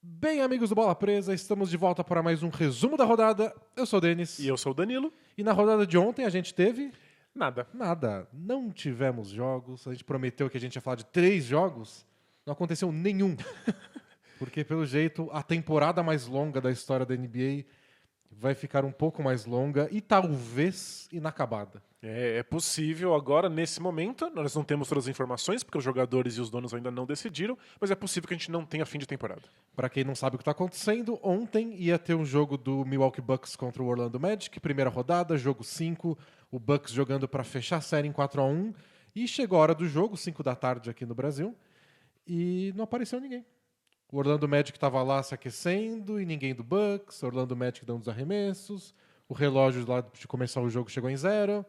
Bem, amigos do Bola Presa, estamos de volta para mais um resumo da rodada. Eu sou o Denis. E eu sou o Danilo. E na rodada de ontem a gente teve... Nada. Nada. Não tivemos jogos. A gente prometeu que a gente ia falar de 3 jogos. Não aconteceu nenhum. Porque, pelo jeito, a temporada mais longa da história da NBA vai ficar um pouco mais longa e talvez inacabada. É possível agora, nesse momento, nós não temos todas as informações, porque os jogadores e os donos ainda não decidiram, mas é possível que a gente não tenha fim de temporada. Para quem não sabe o que está acontecendo, ontem ia ter um jogo do Milwaukee Bucks contra o Orlando Magic, primeira rodada, jogo 5, o Bucks jogando para fechar a série em 4-1, e chegou a hora do jogo, 5 da tarde aqui no Brasil, e não apareceu ninguém. O Orlando Magic estava lá se aquecendo e ninguém do Bucks, o Orlando Magic dando os arremessos, o relógio lá de começar o jogo chegou em 0,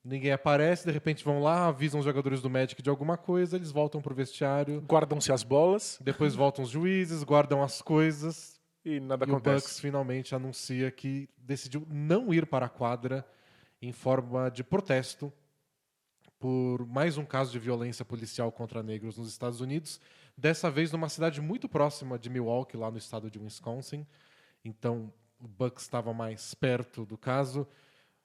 ninguém aparece, de repente vão lá, avisam os jogadores do Magic de alguma coisa, eles voltam pro vestiário, Guardam-se as bolas depois voltam os juízes, guardam as coisas e nada e o acontece. Bucks finalmente anuncia que decidiu não ir para a quadra em forma de protesto por mais um caso de violência policial contra negros nos Estados Unidos, dessa vez numa cidade muito próxima de Milwaukee, lá no estado de Wisconsin. Então o Bucks estava mais perto do caso.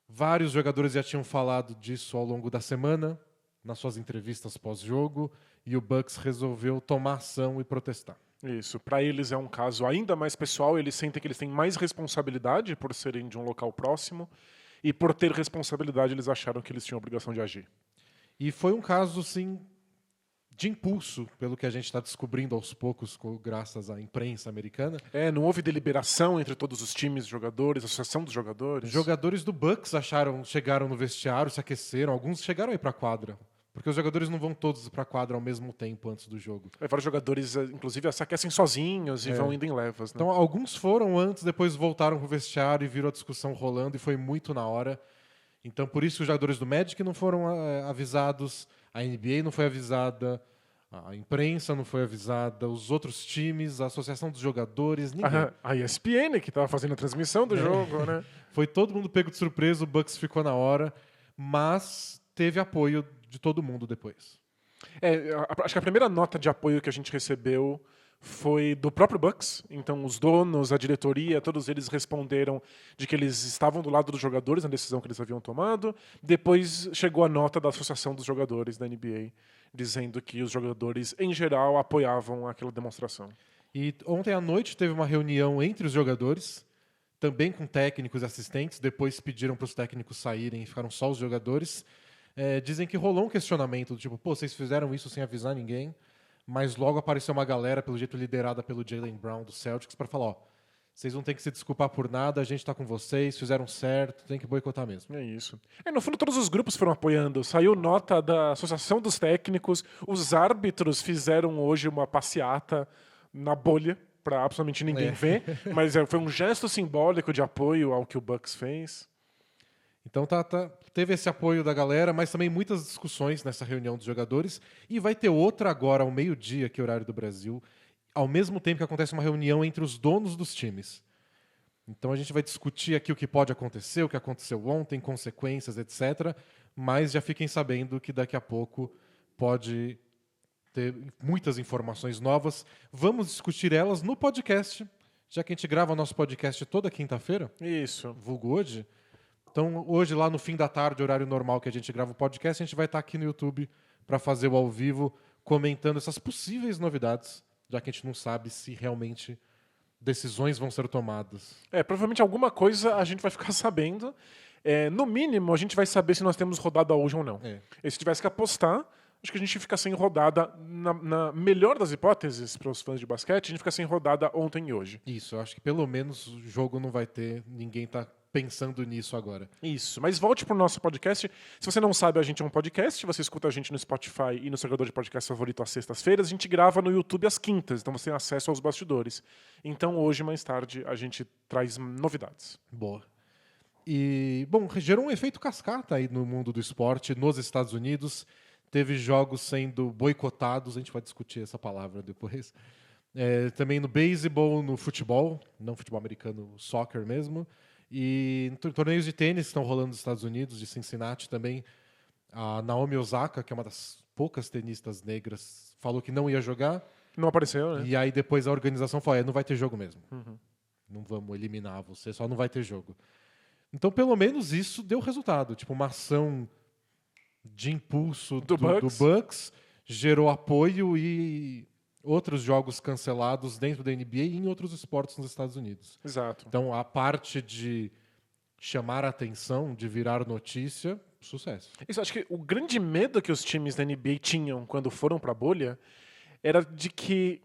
Vários jogadores já tinham falado disso ao longo da semana, nas suas entrevistas pós-jogo, e o Bucks resolveu tomar ação e protestar. Isso, para eles é um caso ainda mais pessoal, eles sentem que eles têm mais responsabilidade por serem de um local próximo, e por ter responsabilidade eles acharam que eles tinham a obrigação de agir. E foi um caso, sim, de impulso, pelo que a gente está descobrindo aos poucos, graças à imprensa americana. Não houve deliberação entre todos os times, jogadores, associação dos jogadores. Jogadores do Bucks chegaram no vestiário, se aqueceram, alguns chegaram a ir para a quadra. Porque os jogadores não vão todos para a quadra ao mesmo tempo antes do jogo. Vários jogadores, inclusive, se aquecem sozinhos e vão indo em levas. Né? Então, alguns foram antes, depois voltaram pro vestiário e viram a discussão rolando e foi muito na hora. Então, por isso, os jogadores do Magic não foram avisados, a NBA não foi avisada, a imprensa não foi avisada, os outros times, a associação dos jogadores, ninguém. A ESPN, que estava fazendo a transmissão do jogo, né? Foi todo mundo pego de surpresa, o Bucks ficou na hora, mas teve apoio de todo mundo depois. Acho que a primeira nota de apoio que a gente recebeu foi do próprio Bucks. Então, os donos, a diretoria, todos eles responderam de que eles estavam do lado dos jogadores na decisão que eles haviam tomado. Depois chegou a nota da Associação dos Jogadores da NBA, dizendo que os jogadores, em geral, apoiavam aquela demonstração. E ontem à noite teve uma reunião entre os jogadores, também com técnicos e assistentes. Depois pediram para os técnicos saírem e ficaram só os jogadores. Dizem que rolou um questionamento do tipo, vocês fizeram isso sem avisar ninguém? Mas logo apareceu uma galera, pelo jeito liderada pelo Jaylen Brown do Celtics, para falar, vocês não têm que se desculpar por nada, a gente tá com vocês, fizeram certo, tem que boicotar mesmo. É isso. No fundo, todos os grupos foram apoiando. Saiu nota da Associação dos Técnicos, os árbitros fizeram hoje uma passeata na bolha, para absolutamente ninguém ver, mas foi um gesto simbólico de apoio ao que o Bucks fez. Então teve esse apoio da galera, mas também muitas discussões nessa reunião dos jogadores. E vai ter outra agora, ao meio-dia, que é o horário do Brasil, ao mesmo tempo que acontece uma reunião entre os donos dos times. Então a gente vai discutir aqui o que pode acontecer, o que aconteceu ontem, consequências, etc. Mas já fiquem sabendo que daqui a pouco pode ter muitas informações novas. Vamos discutir elas no podcast, já que a gente grava nosso podcast toda quinta-feira. Isso. Vulgo hoje. Então, hoje, lá no fim da tarde, horário normal que a gente grava o podcast, a gente vai estar aqui no YouTube para fazer o ao vivo, comentando essas possíveis novidades, já que a gente não sabe se realmente decisões vão ser tomadas. Provavelmente alguma coisa a gente vai ficar sabendo. No mínimo, a gente vai saber se nós temos rodada hoje ou não. E se tivesse que apostar, acho que a gente fica sem rodada, na melhor das hipóteses para os fãs de basquete, a gente fica sem rodada ontem e hoje. Isso, eu acho que pelo menos o jogo não vai ter, ninguém tá pensando nisso agora. Isso, mas volte pro nosso podcast. Se você não sabe, a gente é um podcast, você escuta a gente no Spotify e no seu agregador de podcast favorito às sextas-feiras, a gente grava no YouTube às quintas, então você tem acesso aos bastidores. Então hoje, mais tarde, a gente traz novidades. Boa. E, bom, gerou um efeito cascata aí no mundo do esporte, nos Estados Unidos. Teve jogos sendo boicotados, a gente vai discutir essa palavra depois. Também no beisebol, no futebol, não futebol americano, soccer mesmo. E torneios de tênis que estão rolando nos Estados Unidos, de Cincinnati também. A Naomi Osaka, que é uma das poucas tenistas negras, falou que não ia jogar. Não apareceu, né? E aí depois a organização falou, não vai ter jogo mesmo. Não vamos eliminar você, só não vai ter jogo. Então, pelo menos isso deu resultado. Tipo, uma ação de impulso Do do Bucks. Bucks gerou apoio e outros jogos cancelados dentro da NBA e em outros esportes nos Estados Unidos. Exato. Então, a parte de chamar a atenção, de virar notícia, sucesso. Isso, acho que o grande medo que os times da NBA tinham quando foram pra bolha era de que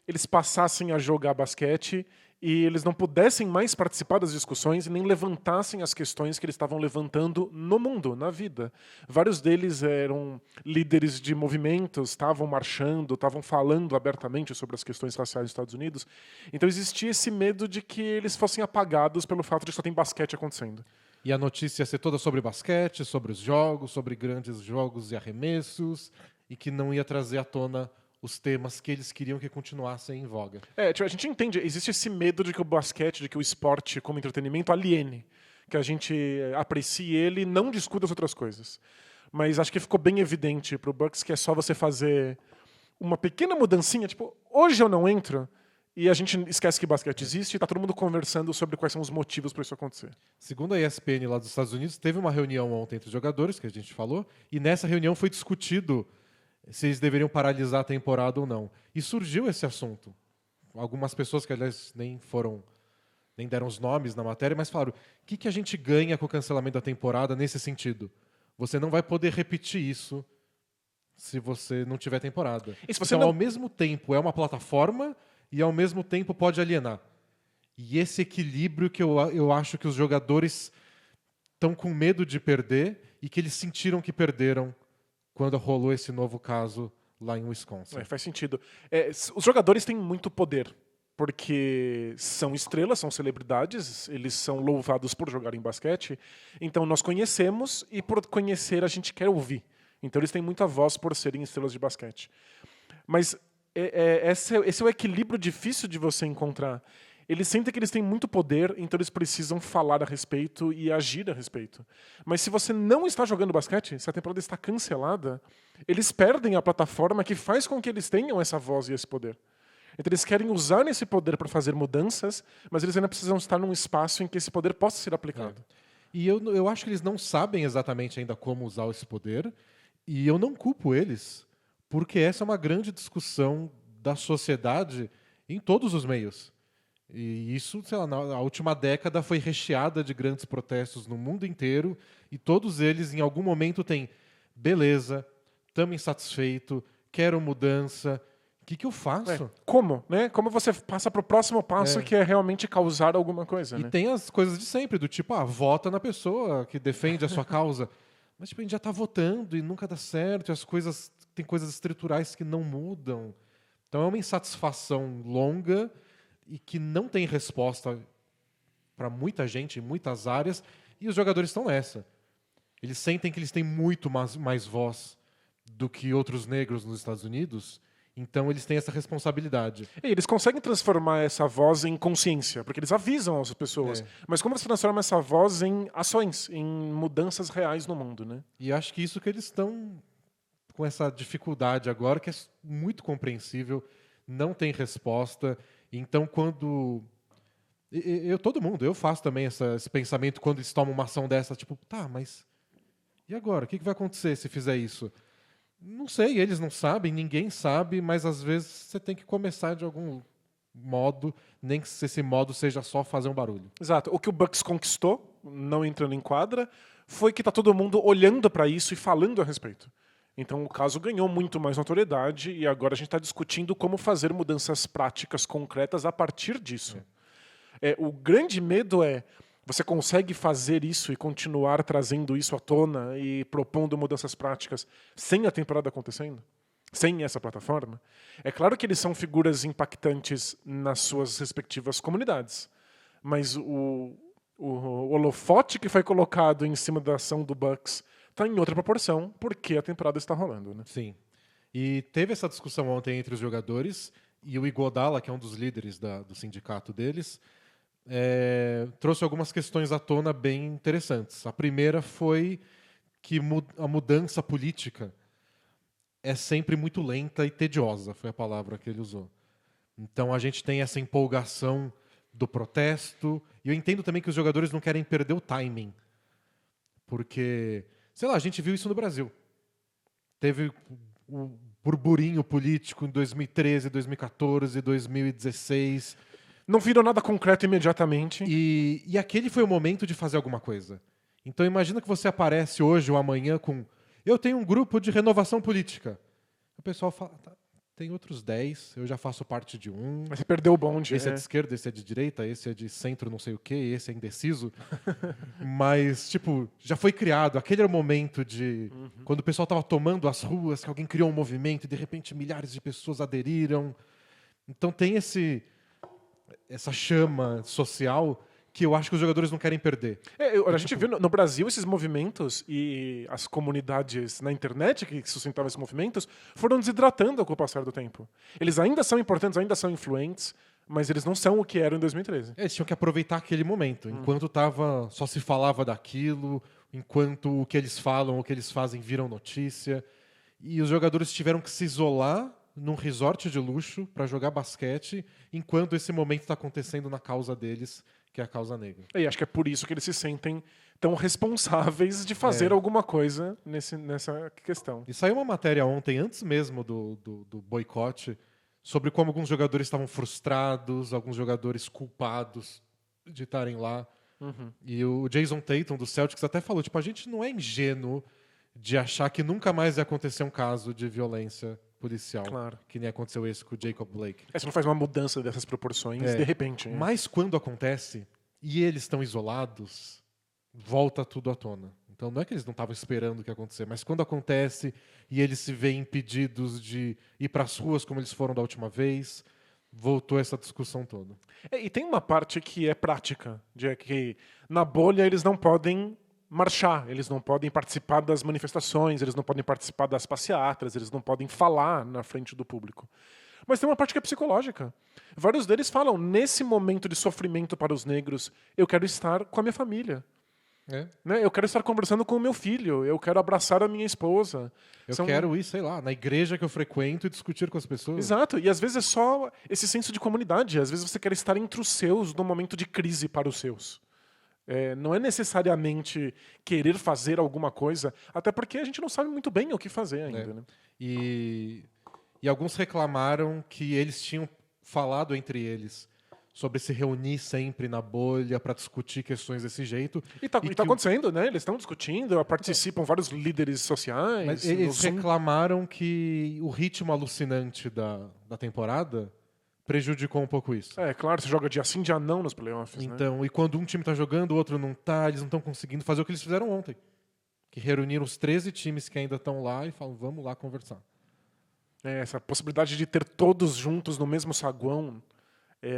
eles passassem a jogar basquete e eles não pudessem mais participar das discussões e nem levantassem as questões que eles estavam levantando no mundo, na vida. Vários deles eram líderes de movimentos, estavam marchando, estavam falando abertamente sobre as questões raciais dos Estados Unidos. Então existia esse medo de que eles fossem apagados pelo fato de que só tem basquete acontecendo. E a notícia ia ser toda sobre basquete, sobre os jogos, sobre grandes jogos e arremessos, e que não ia trazer à tona os temas que eles queriam que continuassem em voga. Tipo, a gente entende, existe esse medo de que o basquete, de que o esporte como entretenimento aliene, que a gente aprecie ele e não discuta as outras coisas. Mas acho que ficou bem evidente pro Bucks que é só você fazer uma pequena mudancinha, tipo, hoje eu não entro, e a gente esquece que basquete existe e tá todo mundo conversando sobre quais são os motivos para isso acontecer. Segundo a ESPN lá dos Estados Unidos, teve uma reunião ontem entre os jogadores, que a gente falou, e nessa reunião foi discutido se eles deveriam paralisar a temporada ou não. E surgiu esse assunto. Algumas pessoas que, aliás, nem deram os nomes na matéria, mas falaram, o que a gente ganha com o cancelamento da temporada nesse sentido? Você não vai poder repetir isso se você não tiver temporada. E se você então, não- ao mesmo tempo, é uma plataforma e, ao mesmo tempo, pode alienar. E esse equilíbrio que eu acho que os jogadores estão com medo de perder e que eles sentiram que perderam quando rolou esse novo caso lá em Wisconsin. Faz sentido. Os jogadores têm muito poder, porque são estrelas, são celebridades, eles são louvados por jogarem basquete, então nós conhecemos e por conhecer a gente quer ouvir. Então eles têm muita voz por serem estrelas de basquete. Mas esse é o equilíbrio difícil de você encontrar. Eles sentem que eles têm muito poder, então eles precisam falar a respeito e agir a respeito. Mas se você não está jogando basquete, se a temporada está cancelada, eles perdem a plataforma que faz com que eles tenham essa voz e esse poder. Então eles querem usar esse poder para fazer mudanças, mas eles ainda precisam estar num espaço em que esse poder possa ser aplicado. E eu acho que eles não sabem exatamente ainda como usar esse poder, e eu não culpo eles, porque essa é uma grande discussão da sociedade em todos os meios. E isso, sei lá, na última década foi recheada de grandes protestos no mundo inteiro, e todos eles, em algum momento, têm beleza, estamos insatisfeitos, quero mudança, o que eu faço? Como, né? Como você passa para o próximo passo, que é realmente causar alguma coisa, E né? tem as coisas de sempre, do tipo, vota na pessoa que defende a sua causa. Mas tipo, a gente já está votando e nunca dá certo, e tem coisas estruturais que não mudam. Então é uma insatisfação longa e que não tem resposta para muita gente, em muitas áreas, e os jogadores estão nessa. Eles sentem que eles têm muito mais voz do que outros negros nos Estados Unidos, então eles têm essa responsabilidade. E eles conseguem transformar essa voz em consciência, porque eles avisam as pessoas. Mas como você transforma essa voz em ações, em mudanças reais no mundo, né? E acho que isso que eles estão com essa dificuldade agora, que é muito compreensível, não tem resposta. Então, quando... todo mundo, eu faço também esse pensamento quando eles tomam uma ação dessa, tipo, tá, mas e agora? O que vai acontecer se fizer isso? Não sei, eles não sabem, ninguém sabe, mas às vezes você tem que começar de algum modo, nem que esse modo seja só fazer um barulho. Exato. O que o Bucks conquistou, não entrando em quadra, foi que tá todo mundo olhando para isso e falando a respeito. Então o caso ganhou muito mais notoriedade e agora a gente está discutindo como fazer mudanças práticas concretas a partir disso. O grande medo é você consegue fazer isso e continuar trazendo isso à tona e propondo mudanças práticas sem a temporada acontecendo? Sem essa plataforma? É claro que eles são figuras impactantes nas suas respectivas comunidades, mas o holofote que foi colocado em cima da ação do Bucks está em outra proporção, porque a temporada está rolando, né? Sim. E teve essa discussão ontem entre os jogadores, e o Iguodala, que é um dos líderes do sindicato deles, trouxe algumas questões à tona bem interessantes. A primeira foi que a mudança política é sempre muito lenta e tediosa, foi a palavra que ele usou. Então a gente tem essa empolgação do protesto, e eu entendo também que os jogadores não querem perder o timing, porque, sei lá, a gente viu isso no Brasil. Teve o burburinho político em 2013, 2014, 2016. Não virou nada concreto imediatamente. E aquele foi o momento de fazer alguma coisa. Então imagina que você aparece hoje ou amanhã com eu tenho um grupo de renovação política. O pessoal fala, tá, tem outros 10, eu já faço parte de um. Mas você perdeu o bonde. Esse é de esquerda, esse é de direita, esse é de centro não sei o quê, esse é indeciso. Mas, tipo, já foi criado. Aquele era o momento de quando o pessoal estava tomando as ruas, que alguém criou um movimento e de repente milhares de pessoas aderiram. Então tem essa chama social que eu acho que os jogadores não querem perder. A gente viu no Brasil esses movimentos e as comunidades na internet que sustentavam esses movimentos foram desidratando com o passar do tempo. Eles ainda são importantes, ainda são influentes, mas eles não são o que eram em 2013. Eles tinham que aproveitar aquele momento. Enquanto só se falava daquilo, enquanto o que eles falam, o que eles fazem viram notícia. E os jogadores tiveram que se isolar num resort de luxo para jogar basquete, enquanto esse momento está acontecendo na causa deles, que é a causa negra. E acho que é por isso que eles se sentem tão responsáveis de fazer alguma coisa nessa questão. E saiu uma matéria ontem, antes mesmo do boicote, sobre como alguns jogadores estavam frustrados, alguns jogadores culpados de estarem lá. E o Jason Tatum, do Celtics, até falou, tipo, a gente não é ingênuo de achar que nunca mais ia acontecer um caso de violência policial, Claro. que nem aconteceu esse com o Jacob Blake. Você não faz uma mudança dessas proporções de repente. Mas quando acontece, e eles estão isolados, volta tudo à tona. Então não é que eles não estavam esperando o que ia acontecer, mas quando acontece e eles se veem impedidos de ir para as ruas como eles foram da última vez, voltou essa discussão toda. E tem uma parte que é prática, de que na bolha eles não podem marchar, eles não podem participar das manifestações, eles não podem participar das passeatas, eles não podem falar na frente do público. Mas tem uma parte que é psicológica. Vários deles falam, nesse momento de sofrimento para os negros, eu quero estar com a minha família. Né? Eu quero estar conversando com o meu filho, eu quero abraçar a minha esposa. Eu quero ir, sei lá, na igreja que eu frequento e discutir com as pessoas. Exato, e às vezes é só esse senso de comunidade. Às vezes você quer estar entre os seus num momento de crise para os seus. Não é necessariamente querer fazer alguma coisa, até porque a gente não sabe muito bem o que fazer ainda. Né? E alguns reclamaram que eles tinham falado entre eles sobre se reunir sempre na bolha para discutir questões desse jeito. E tá acontecendo, né? Eles estão discutindo, participam vários líderes sociais. Mas eles reclamaram que o ritmo alucinante da temporada prejudicou um pouco isso. Claro, você joga dia sim, dia não nos playoffs. Então, e quando um time tá jogando, o outro não tá, eles não estão conseguindo fazer o que eles fizeram ontem. Que reuniram os 13 times que ainda estão lá e falaram, vamos lá conversar. Essa possibilidade de ter todos juntos no mesmo saguão,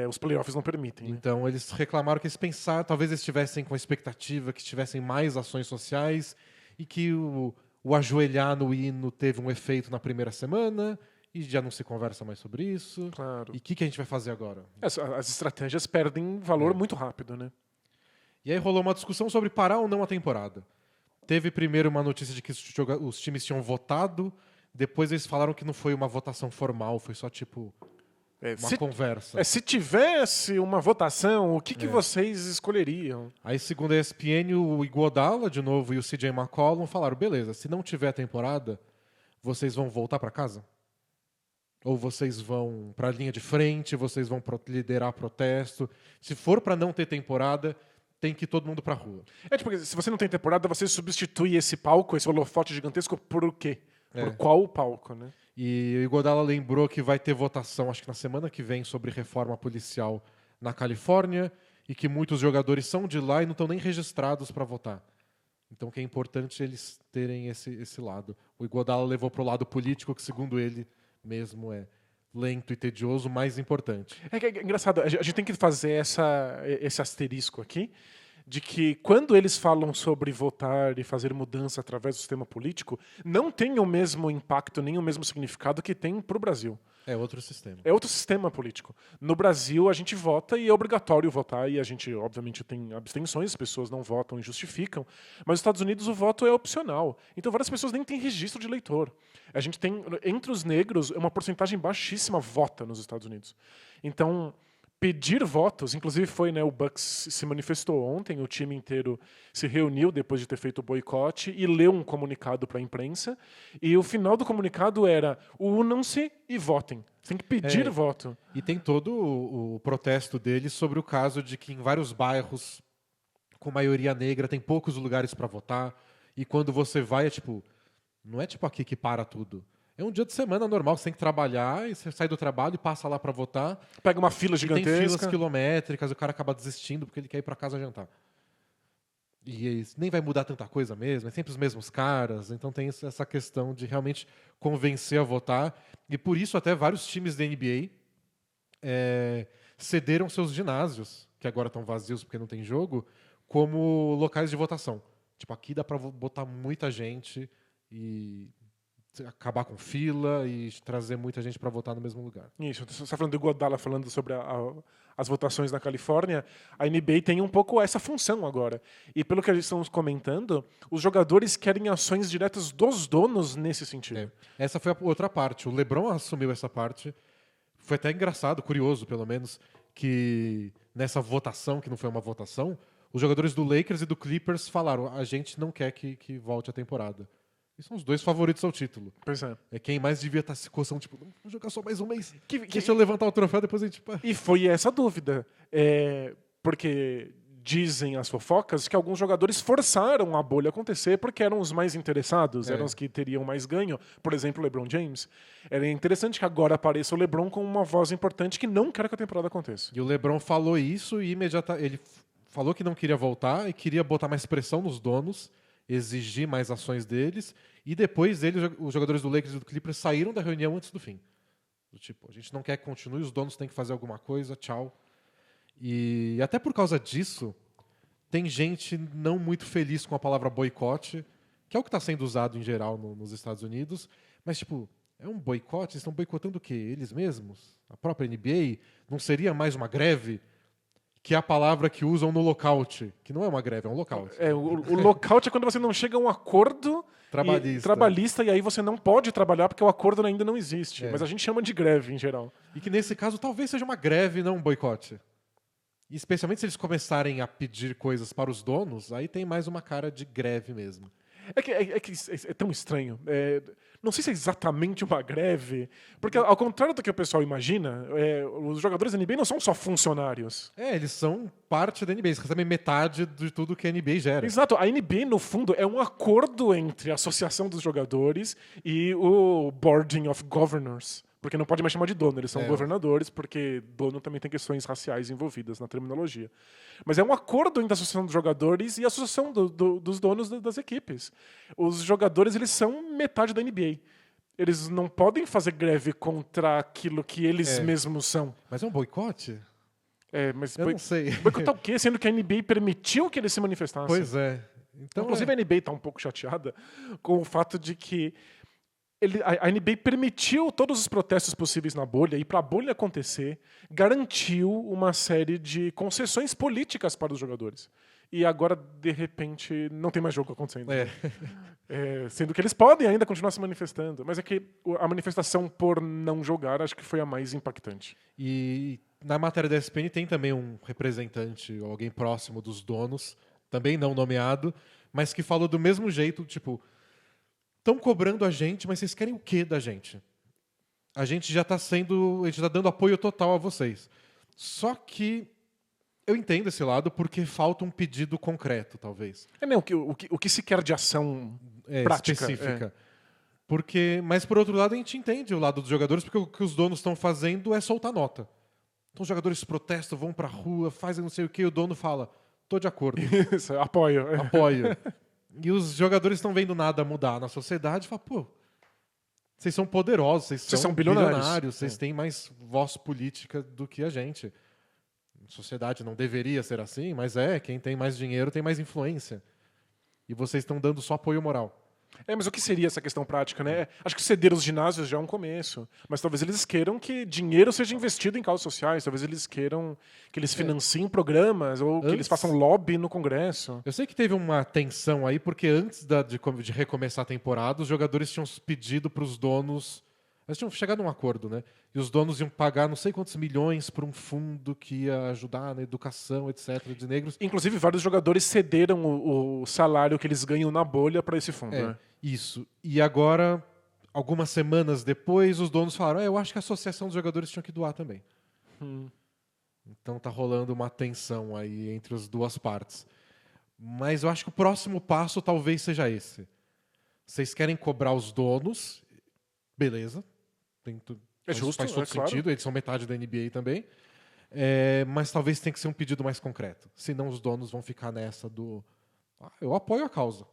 os playoffs não permitem. Né? Então, eles reclamaram que eles pensaram, talvez eles estivessem com a expectativa que tivessem mais ações sociais e que o ajoelhar no hino teve um efeito na primeira semana e já não se conversa mais sobre isso. Claro. E o que a gente vai fazer agora? As estratégias perdem valor muito rápido, né? E aí rolou uma discussão sobre parar ou não a temporada. Teve primeiro uma notícia de que os times tinham votado, depois eles falaram que não foi uma votação formal, foi só tipo uma conversa. Se tivesse uma votação, o que vocês escolheriam? Aí, segundo a ESPN, o Iguodala, de novo, e o CJ McCollum falaram, beleza, se não tiver temporada, vocês vão voltar para casa? Ou vocês vão para a linha de frente, vocês vão liderar protesto. Se for para não ter temporada, tem que ir todo mundo para a rua. Tipo, se você não tem temporada, você substitui esse palco, esse holofote gigantesco, por o quê? Por qual palco, né? E o Iguodala lembrou que vai ter votação, acho que na semana que vem, sobre reforma policial na Califórnia e que muitos jogadores são de lá e não estão nem registrados para votar. Então que é importante eles terem esse lado. O Iguodala levou para o lado político, que segundo ele mesmo é lento e tedioso, mais importante. É engraçado, a gente tem que fazer esse asterisco aqui de que quando eles falam sobre votar e fazer mudança através do sistema político, não tem o mesmo impacto nem o mesmo significado que tem para o Brasil. É outro sistema. É outro sistema político. No Brasil, a gente vota e é obrigatório votar, e a gente, obviamente, tem abstenções, as pessoas não votam e justificam, mas nos Estados Unidos o voto é opcional. Então várias pessoas nem têm registro de eleitor. A gente tem, entre os negros, uma porcentagem baixíssima vota nos Estados Unidos. Então, pedir votos, inclusive foi, né, o Bucks se manifestou ontem, o time inteiro se reuniu depois de ter feito o boicote e leu um comunicado para a imprensa, e o final do comunicado era: unam-se e votem. Você tem que pedir voto. E tem todo o protesto deles sobre o caso de que em vários bairros com maioria negra tem poucos lugares para votar, e quando você vai não é tipo aqui que para tudo. É um dia de semana normal, você tem que trabalhar, e você sai do trabalho e passa lá para votar. Pega uma fila gigantesca. E tem filas quilométricas, o cara acaba desistindo porque ele quer ir para casa jantar. E nem vai mudar tanta coisa mesmo, é sempre os mesmos caras. Então tem essa questão de realmente convencer a votar. E por isso até vários times da NBA cederam seus ginásios, que agora estão vazios porque não tem jogo, como locais de votação. Tipo, aqui dá para botar muita gente e acabar com fila e trazer muita gente para votar no mesmo lugar. Isso, você está falando do Godala, falando sobre as votações na Califórnia. A NBA tem um pouco essa função agora. E pelo que a gente estamos comentando, os jogadores querem ações diretas dos donos nesse sentido. Essa foi a outra parte. O LeBron assumiu essa parte. Foi até engraçado, curioso pelo menos, que nessa votação, que não foi uma votação, os jogadores do Lakers e do Clippers falaram: a gente não quer que volte a temporada. E são os dois favoritos ao título. Pois é. É quem mais devia estar se coçando, tipo, vamos jogar só mais um mês. Deixa eu levantar o troféu, depois a gente... E foi essa dúvida. Porque dizem as fofocas que alguns jogadores forçaram a bolha acontecer porque eram os mais interessados, eram os que teriam mais ganho. Por exemplo, o LeBron James. Era interessante que agora apareça o LeBron com uma voz importante que não quer que a temporada aconteça. E o LeBron falou isso e imediatamente... Ele falou que não queria voltar e queria botar mais pressão nos donos, exigir mais ações deles, e depois os jogadores do Lakers e do Clippers saíram da reunião antes do fim. Do tipo, a gente não quer que continue, os donos têm que fazer alguma coisa, tchau. E até por causa disso, tem gente não muito feliz com a palavra boicote, que é o que está sendo usado em geral nos Estados Unidos, mas tipo, é um boicote? Eles estão boicotando o quê? Eles mesmos? A própria NBA? Não seria mais uma greve? Que é a palavra que usam no lockout, que não é uma greve, é um lockout. O lockout é quando você não chega a um acordo trabalhista e aí você não pode trabalhar porque o acordo ainda não existe. Mas a gente chama de greve em geral. E que nesse caso talvez seja uma greve, não um boicote. E especialmente se eles começarem a pedir coisas para os donos, aí tem mais uma cara de greve mesmo. É tão estranho. Não sei se é exatamente uma greve, porque ao contrário do que o pessoal imagina, os jogadores da NBA não são só funcionários. Eles são parte da NBA, eles recebem metade de tudo que a NBA gera. Exato, a NBA no fundo é um acordo entre a associação dos jogadores e o Boarding of Governors. Porque não pode mais chamar de dono, eles são governadores, porque dono também tem questões raciais envolvidas na terminologia. Mas é um acordo entre a associação dos jogadores e a associação dos donos das equipes. Os jogadores, eles são metade da NBA. Eles não podem fazer greve contra aquilo que eles mesmos são. Mas é um boicote? Mas eu não sei. Boicotar o quê? Sendo que a NBA permitiu que eles se manifestassem. Pois é. Então, inclusive a NBA está um pouco chateada com o fato de que a NBA permitiu todos os protestos possíveis na bolha e para a bolha acontecer, garantiu uma série de concessões políticas para os jogadores. E agora, de repente, não tem mais jogo acontecendo. Sendo que eles podem ainda continuar se manifestando. Mas é que a manifestação por não jogar acho que foi a mais impactante. E na matéria da ESPN tem também um representante, alguém próximo dos donos, também não nomeado, mas que falou do mesmo jeito, tipo... Estão cobrando a gente, mas vocês querem o quê da gente? A gente já está dando apoio total a vocês. Só que eu entendo esse lado porque falta um pedido concreto, talvez. O que se quer de ação prática. Específica. Mas, por outro lado, a gente entende o lado dos jogadores, porque o que os donos estão fazendo é soltar nota. Então os jogadores protestam, vão pra rua, fazem não sei o quê, e o dono fala, tô de acordo. Isso, apoio. E os jogadores estão vendo nada mudar na sociedade e falam, pô, vocês são poderosos, vocês são bilionários, vocês têm mais voz política do que a gente. sociedade não deveria ser assim, mas quem tem mais dinheiro tem mais influência. E vocês estão dando só apoio moral. Mas o que seria essa questão prática, né? Acho que ceder os ginásios já é um começo. Mas talvez eles queiram que dinheiro seja investido em causas sociais. Talvez eles queiram que eles financiem programas ou que eles façam lobby no Congresso. Eu sei que teve uma tensão aí, porque antes de recomeçar a temporada, os jogadores tinham pedido para os donos... Eles tinham chegado a um acordo, né? E os donos iam pagar não sei quantos milhões para um fundo que ia ajudar na educação, etc., de negros. Inclusive, vários jogadores cederam o salário que eles ganham na bolha para esse fundo. Né? Isso. E agora, algumas semanas depois, os donos falaram: eu acho que a associação dos jogadores tinha que doar também. Então tá rolando uma tensão aí entre as duas partes. Mas eu acho que o próximo passo talvez seja esse. Vocês querem cobrar os donos, beleza. É justo, faz todo sentido, claro. eles são metade da NBA também. Mas talvez tenha que ser um pedido mais concreto. Senão os donos vão ficar nessa do... eu apoio a causa.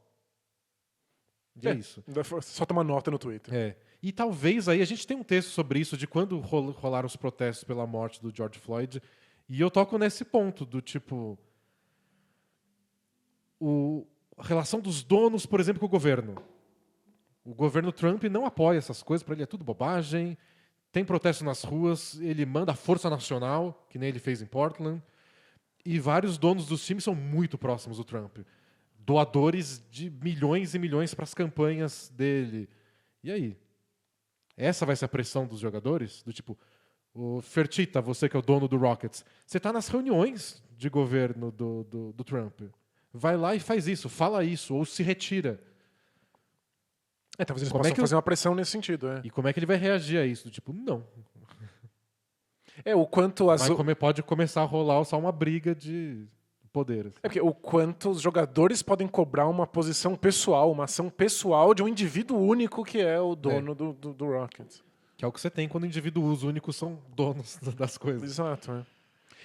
E é isso. Só tomar nota no Twitter. E talvez aí a gente tenha um texto sobre isso, de quando rolaram os protestos pela morte do George Floyd. E eu toco nesse ponto do tipo... a relação dos donos, por exemplo, com o governo. O governo Trump não apoia essas coisas, para ele é tudo bobagem. Tem protesto nas ruas, ele manda a Força Nacional, que nem ele fez em Portland. E vários donos dos times são muito próximos do Trump. Doadores de milhões e milhões para as campanhas dele. E aí? Essa vai ser a pressão dos jogadores? Do tipo, o Fertitta, você que é o dono do Rockets, você está nas reuniões de governo do Trump. Vai lá e faz isso, fala isso, ou se retira. Talvez eles possam fazer uma pressão nesse sentido. E como é que ele vai reagir a isso? Do tipo, não. O quanto pode começar a rolar só uma briga de poder. Assim. Porque o quanto os jogadores podem cobrar uma posição pessoal, uma ação pessoal de um indivíduo único que é o dono do Rockets. Que é o que você tem quando indivíduos únicos são donos das coisas. Exato.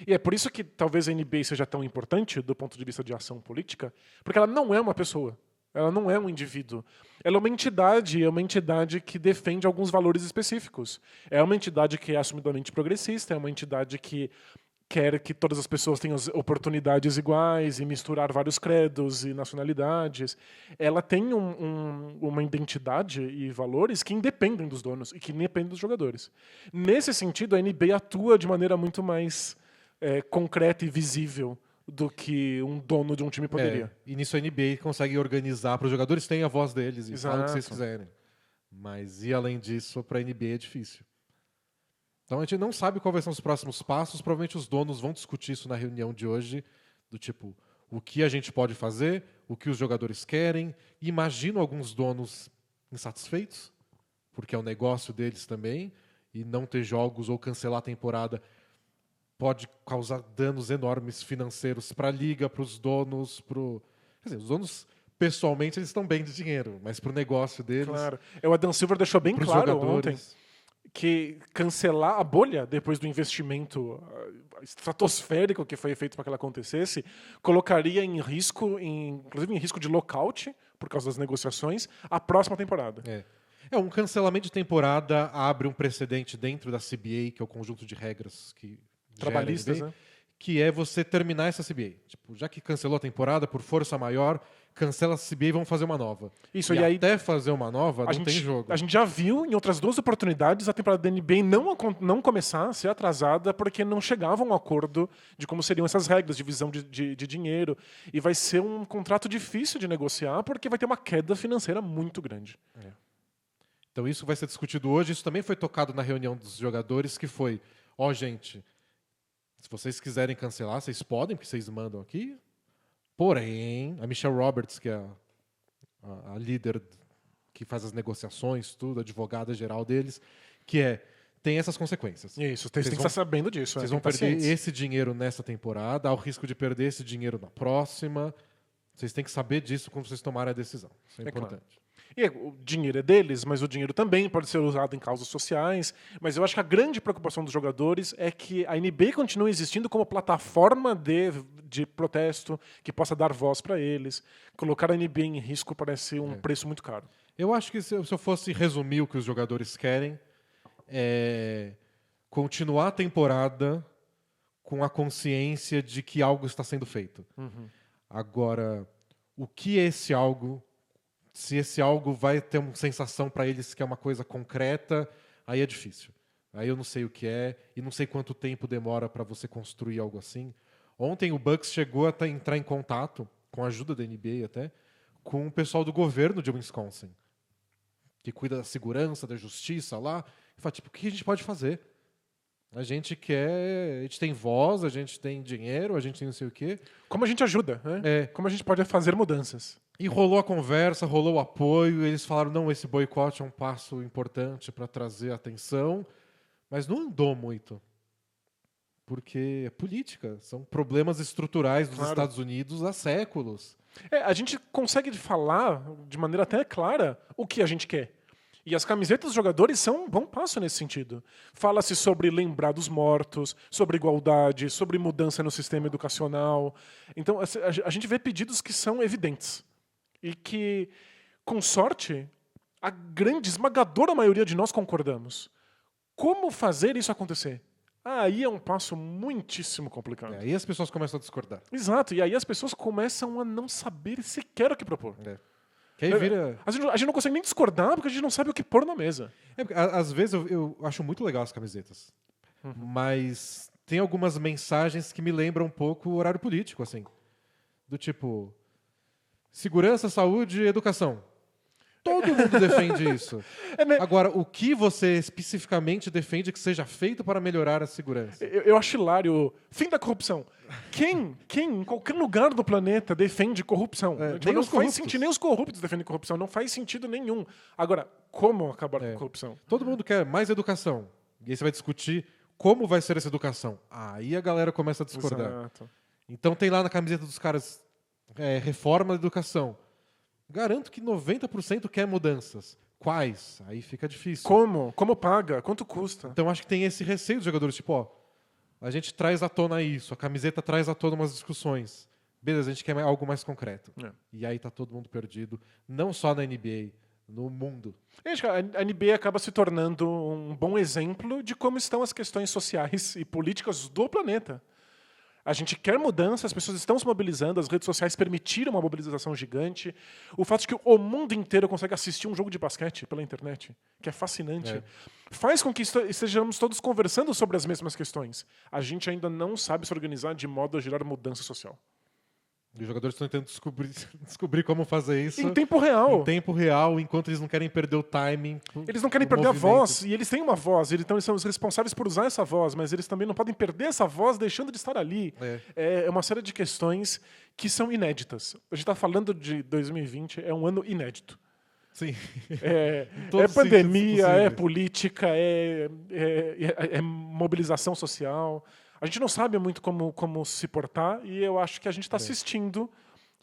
E é por isso que talvez a NBA seja tão importante do ponto de vista de ação política, porque ela não é uma pessoa. Ela não é um indivíduo. Ela é uma entidade que defende alguns valores específicos. É uma entidade que é assumidamente progressista, é uma entidade que quer que todas as pessoas tenham oportunidades iguais e misturar vários credos e nacionalidades. Ela tem uma identidade e valores que independem dos donos e que independem dos jogadores. Nesse sentido, a NBA atua de maneira muito mais concreta e visível do que um dono de um time poderia. E nisso a NBA consegue organizar para os jogadores terem a voz deles e falam o que vocês quiserem. Mas e além disso, para a NBA é difícil. Então a gente não sabe quais são os próximos passos. Provavelmente os donos vão discutir isso na reunião de hoje, do tipo, o que a gente pode fazer, o que os jogadores querem. Imagino alguns donos insatisfeitos, porque é o negócio deles também, e não ter jogos ou cancelar a temporada pode causar danos enormes financeiros para a liga, para os donos, Quer dizer, os donos, pessoalmente, eles estão bem de dinheiro, mas para o negócio deles... Claro. O Adam Silver deixou bem claro ontem que cancelar a bolha depois do investimento estratosférico que foi feito para que ela acontecesse, colocaria em risco, inclusive em risco de lockout, por causa das negociações, a próxima temporada. Um cancelamento de temporada abre um precedente dentro da CBA, que é o conjunto de regras que trabalhistas, NBA, né? Que é você terminar essa CBA. Tipo, já que cancelou a temporada por força maior, cancela a CBA e vamos fazer uma nova. Isso, e aí até fazer uma nova, não tem jogo. A gente já viu em outras 2 oportunidades a temporada da NBA não começar a ser atrasada porque não chegava a um acordo de como seriam essas regras, divisão de dinheiro. E vai ser um contrato difícil de negociar porque vai ter uma queda financeira muito grande. Então isso vai ser discutido hoje. Isso também foi tocado na reunião dos jogadores, que foi, gente... Se vocês quiserem cancelar, vocês podem, porque vocês mandam aqui. Porém, a Michelle Roberts, que é a líder que faz as negociações, tudo, a advogada geral deles, tem essas consequências. Isso, vocês têm que estar sabendo disso. Vocês vão perder esse dinheiro nessa temporada, há o risco de perder esse dinheiro na próxima. Vocês têm que saber disso quando vocês tomarem a decisão. Isso é importante. Claro. E o dinheiro é deles, mas o dinheiro também pode ser usado em causas sociais. Mas eu acho que a grande preocupação dos jogadores é que a NBA continue existindo como plataforma de protesto que possa dar voz para eles. Colocar a NBA em risco parece um preço muito caro. Eu acho que se eu fosse resumir o que os jogadores querem, é continuar a temporada com a consciência de que algo está sendo feito. Agora, o que é esse algo? Se esse algo vai ter uma sensação para eles que é uma coisa concreta, aí é difícil. Aí eu não sei o que é e não sei quanto tempo demora para você construir algo assim. Ontem o Bucks chegou a entrar em contato, com a ajuda da NBA até, com o pessoal do governo de Wisconsin, que cuida da segurança, da justiça lá, e fala, tipo, o que a gente pode fazer? A gente tem voz, a gente tem dinheiro, a gente tem não sei o quê. Como a gente ajuda, né? Como a gente pode fazer mudanças. E rolou a conversa, rolou o apoio, eles falaram, não, esse boicote é um passo importante para trazer atenção, mas não andou muito. Porque é política, são problemas estruturais dos Estados Unidos há séculos. A gente consegue falar de maneira até clara o que a gente quer. E as camisetas dos jogadores são um bom passo nesse sentido. Fala-se sobre lembrar dos mortos, sobre igualdade, sobre mudança no sistema educacional. Então, a gente vê pedidos que são evidentes. E que, com sorte, a grande, esmagadora maioria de nós concordamos. Como fazer isso acontecer? Aí é um passo muitíssimo complicado. Aí as pessoas começam a discordar. Exato, e aí as pessoas começam a não saber sequer o que propor. Que aí vira... A gente não consegue nem discordar porque a gente não sabe o que pôr na mesa. Às vezes eu acho muito legal as camisetas, mas tem algumas mensagens que me lembram um pouco o horário político, assim. Do tipo, segurança, saúde e educação. Todo mundo defende isso. Agora, o que você especificamente defende que seja feito para melhorar a segurança? Eu acho hilário. Fim da corrupção. Quem, em qualquer lugar do planeta, defende corrupção? Não faz sentido, nem os corruptos defendem corrupção. Não faz sentido nenhum. Agora, como acabar com a corrupção? Todo mundo quer mais educação. E aí você vai discutir como vai ser essa educação. Aí a galera começa a discordar. Exato. Então tem lá na camiseta dos caras reforma da educação. Garanto que 90% quer mudanças. Quais? Aí fica difícil. Como? Como paga? Quanto custa? Então acho que tem esse receio dos jogadores, tipo, a gente traz à tona isso, a camiseta traz à tona umas discussões. Beleza, a gente quer algo mais concreto. E aí tá todo mundo perdido, não só na NBA, no mundo. Acho que a NBA acaba se tornando um bom exemplo de como estão as questões sociais e políticas do planeta. A gente quer mudança, as pessoas estão se mobilizando, as redes sociais permitiram uma mobilização gigante. O fato de que o mundo inteiro consegue assistir um jogo de basquete pela internet, que é fascinante, faz com que estejamos todos conversando sobre as mesmas questões. A gente ainda não sabe se organizar de modo a gerar mudança social. E os jogadores estão tentando descobrir como fazer isso. Em tempo real. Em tempo real, enquanto eles não querem perder o timing. Eles não querem perder a voz, e eles têm uma voz, então eles são os responsáveis por usar essa voz, mas eles também não podem perder essa voz deixando de estar ali. É uma série de questões que são inéditas. A gente está falando de 2020, é um ano inédito. Sim. É pandemia, é política, é mobilização social. A gente não sabe muito como se portar e eu acho que a gente está assistindo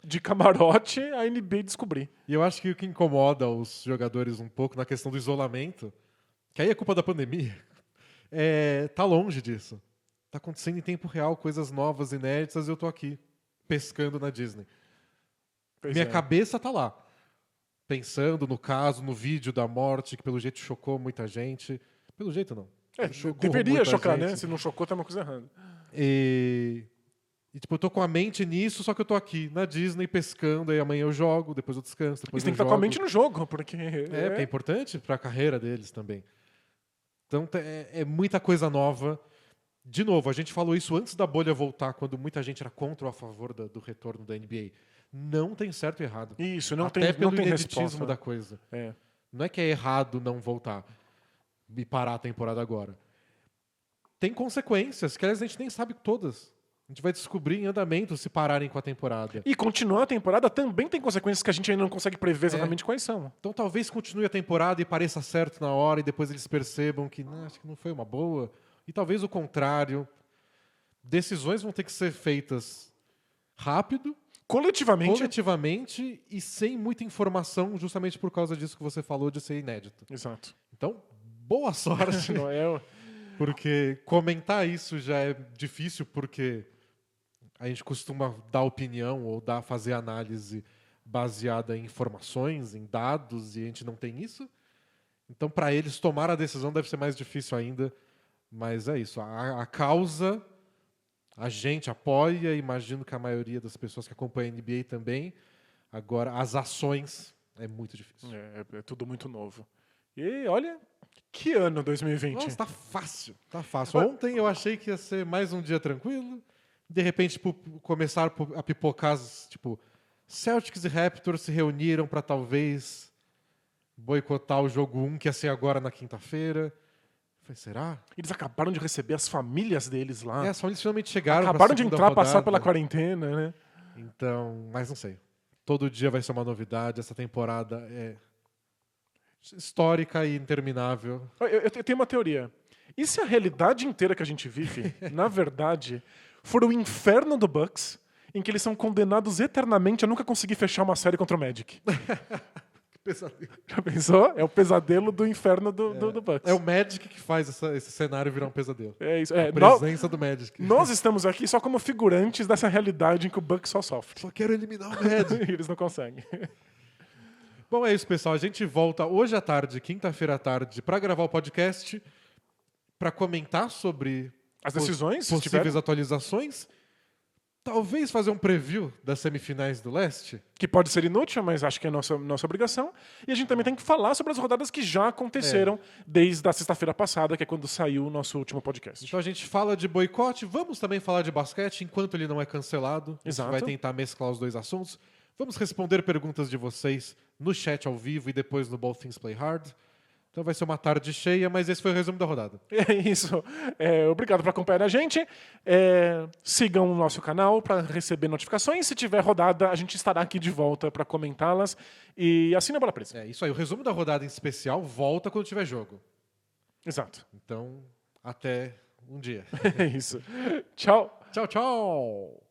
de camarote a NBA descobrir. E eu acho que o que incomoda os jogadores um pouco na questão do isolamento, que aí é culpa da pandemia, tá longe disso. Tá acontecendo em tempo real coisas novas, inéditas, e eu tô aqui pescando na Disney. Minha cabeça tá lá, pensando no caso, no vídeo da morte, que pelo jeito chocou muita gente. Pelo jeito não. Deveria chocar, né? Se não chocou, tá uma coisa errada. E tipo, eu tô com a mente nisso, só que eu tô aqui na Disney pescando, aí amanhã eu jogo, depois eu descanso, depois Você tem que estar com a mente no jogo, porque... porque é importante pra carreira deles também. Então é muita coisa nova. De novo, a gente falou isso antes da bolha voltar, quando muita gente era contra ou a favor do retorno da NBA. Não tem certo e errado. Isso, não Até tem pelo não tem ineditismo resposta da coisa. É. Não é que é errado não voltar e parar a temporada agora. Tem consequências, que aliás a gente nem sabe todas. A gente vai descobrir em andamento se pararem com a temporada. E continuar a temporada também tem consequências que a gente ainda não consegue prever exatamente quais são. Então talvez continue a temporada e pareça certo na hora e depois eles percebam que acho que não foi uma boa. E talvez o contrário. Decisões vão ter que ser feitas rápido, coletivamente e sem muita informação, justamente por causa disso que você falou de ser inédito. Exato. Então, boa sorte. Não é... Porque comentar isso já é difícil, porque a gente costuma dar opinião ou fazer análise baseada em informações, em dados, e a gente não tem isso. Então, para eles tomar a decisão deve ser mais difícil ainda. Mas é isso. A causa A gente apoia, imagino que a maioria das pessoas que acompanham a NBA também. Agora, as ações é muito difícil. É tudo muito novo. E olha, que ano 2020. Nossa, tá fácil. Tá fácil. Ontem eu achei que ia ser mais um dia tranquilo. De repente, tipo, começaram a pipocar, tipo, Celtics e Raptors se reuniram para talvez boicotar o jogo 1, que ia ser agora na quinta-feira. Falei, será? Eles acabaram de receber as famílias deles lá. Só eles finalmente chegaram. Acabaram de pra segunda entrar, rodada. passar pela quarentena, né? Então, mas não sei. Todo dia vai ser uma novidade. Essa temporada é histórica e interminável. Eu tenho uma teoria. E se a realidade inteira que a gente vive, na verdade, for o inferno do Bucks, em que eles são condenados eternamente a nunca conseguir fechar uma série contra o Magic? Que pesadelo. Já pensou? É o pesadelo do inferno do Bucks. É o Magic que faz esse cenário virar um pesadelo. É isso. A presença do Magic. Nós estamos aqui só como figurantes dessa realidade em que o Bucks só sofre. Só quero eliminar o Magic. E eles não conseguem. Bom, é isso, pessoal. A gente volta hoje à tarde, quinta-feira à tarde, para gravar o podcast, para comentar sobre As decisões, se possíveis tiver, atualizações. Talvez fazer um preview das semifinais do Leste. que pode ser inútil, mas acho que é nossa obrigação. E a gente também tem que falar sobre as rodadas que já aconteceram desde a sexta-feira passada, que é quando saiu o nosso último podcast. Então a gente fala de boicote, vamos também falar de basquete, enquanto ele não é cancelado. Exato. A gente vai tentar mesclar os dois assuntos. Vamos responder perguntas de vocês no chat ao vivo e depois no Both Things Play Hard. Então vai ser uma tarde cheia, mas esse foi o resumo da rodada. É isso. Obrigado por acompanhar a gente. Sigam o nosso canal para receber notificações. Se tiver rodada, a gente estará aqui de volta para comentá-las. E assina a bola presa. É isso aí. O resumo da rodada em especial volta quando tiver jogo. Exato. Então, até um dia. É isso. Tchau. Tchau, tchau!